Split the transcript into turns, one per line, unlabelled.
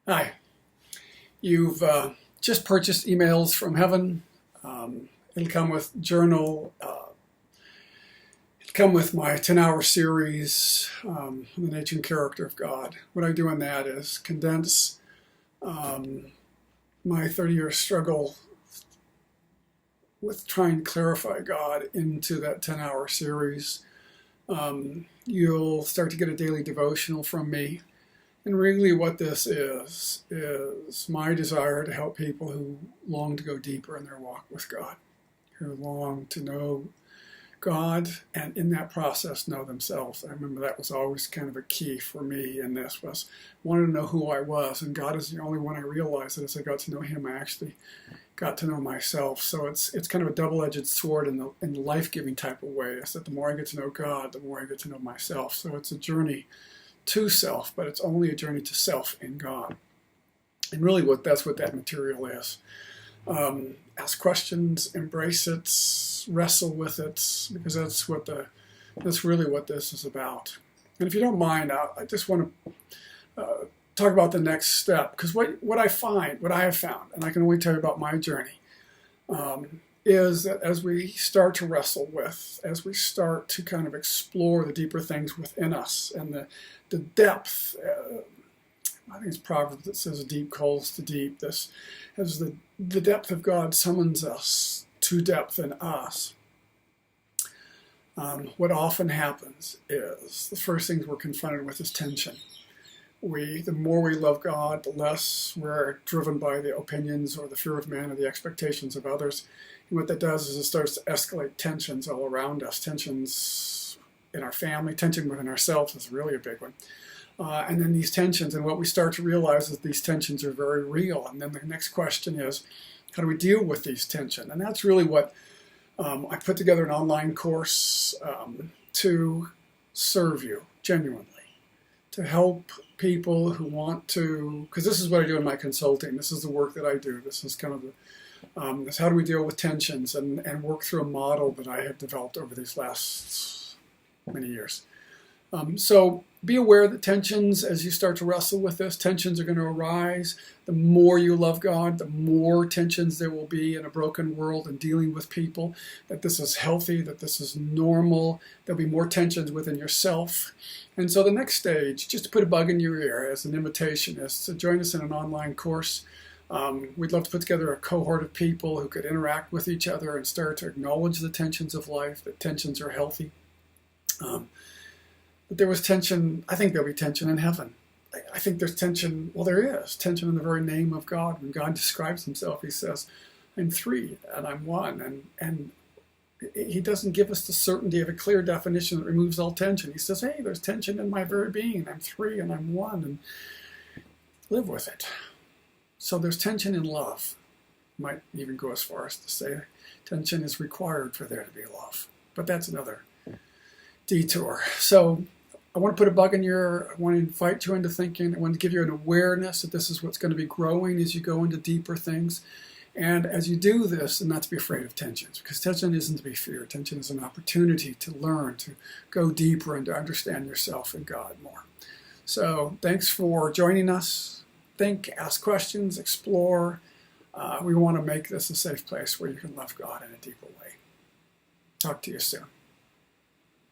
Hi, you've just purchased emails from heaven. It'll come with journal. It'll come with my 10-hour series, The Nature and Character of God. What I do in that is condense um, my 30-year struggle with trying to clarify God into that 10-hour series. You'll start to get a daily devotional from me. And really what this is my desire to help people who long to go deeper in their walk with God, who long to know God and in that process know themselves. I remember that was always kind of a key for me in this was wanted to know who I was, and God is the only one I realized that as I got to know Him, I actually got to know myself. So it's kind of a double-edged sword in the life-giving type of way. Is that the more I get to know God, the more I get to know myself. So it's a journey to self, but it's only a journey to self in God. And really that's what that material is. Ask questions, embrace it, wrestle with it, because that's really what this is about. And if you don't mind, I just want to talk about the next step, because what I have found, and I can only tell you about my journey, is that as we start to wrestle with, as we start to kind of explore the deeper things within us and the depth, I think it's Proverbs that says deep calls to deep. This as the depth of God summons us to depth in us. What often happens is the first things we're confronted with is tension. The more we love God, the less we're driven by the opinions or the fear of man or the expectations of others. And what that does is it starts to escalate tensions all around us. Tensions in our family, tension within ourselves is really a big one. And then these tensions, and what we start to realize is these tensions are very real. And then the next question is, how do we deal with these tensions? And that's really what I put together an online course to serve you genuinely, to help people who want to, because this is what I do in my consulting. This is the work that I do. This is kind of this how do we deal with tensions and work through a model that I have developed over these last many years. So be aware that tensions, as you start to wrestle with this, tensions are going to arise. The more you love God, the more tensions there will be in a broken world and dealing with people, that this is healthy, that this is normal. There'll be more tensions within yourself. And so the next stage, just to put a bug in your ear as an invitation, is to join us in an online course. We'd love to put together a cohort of people who could interact with each other and start to acknowledge the tensions of life, that tensions are healthy. But there was tension, I think there'll be tension in heaven. I think there's tension, well, there is tension in the very name of God. When God describes Himself, He says, I'm three and I'm one. And He doesn't give us the certainty of a clear definition that removes all tension. He says, hey, there's tension in my very being. I'm three and I'm one, and live with it. So there's tension in love. Might even go as far as to say tension is required for there to be love. But that's another detour. So I want to put a bug in I want to invite you into thinking. I want to give you an awareness that this is what's going to be growing as you go into deeper things. And as you do this, and not to be afraid of tensions, because tension isn't to be feared. Tension is an opportunity to learn, to go deeper and to understand yourself and God more. So thanks for joining us. Think, ask questions, explore. We want to make this a safe place where you can love God in a deeper way. Talk to you soon.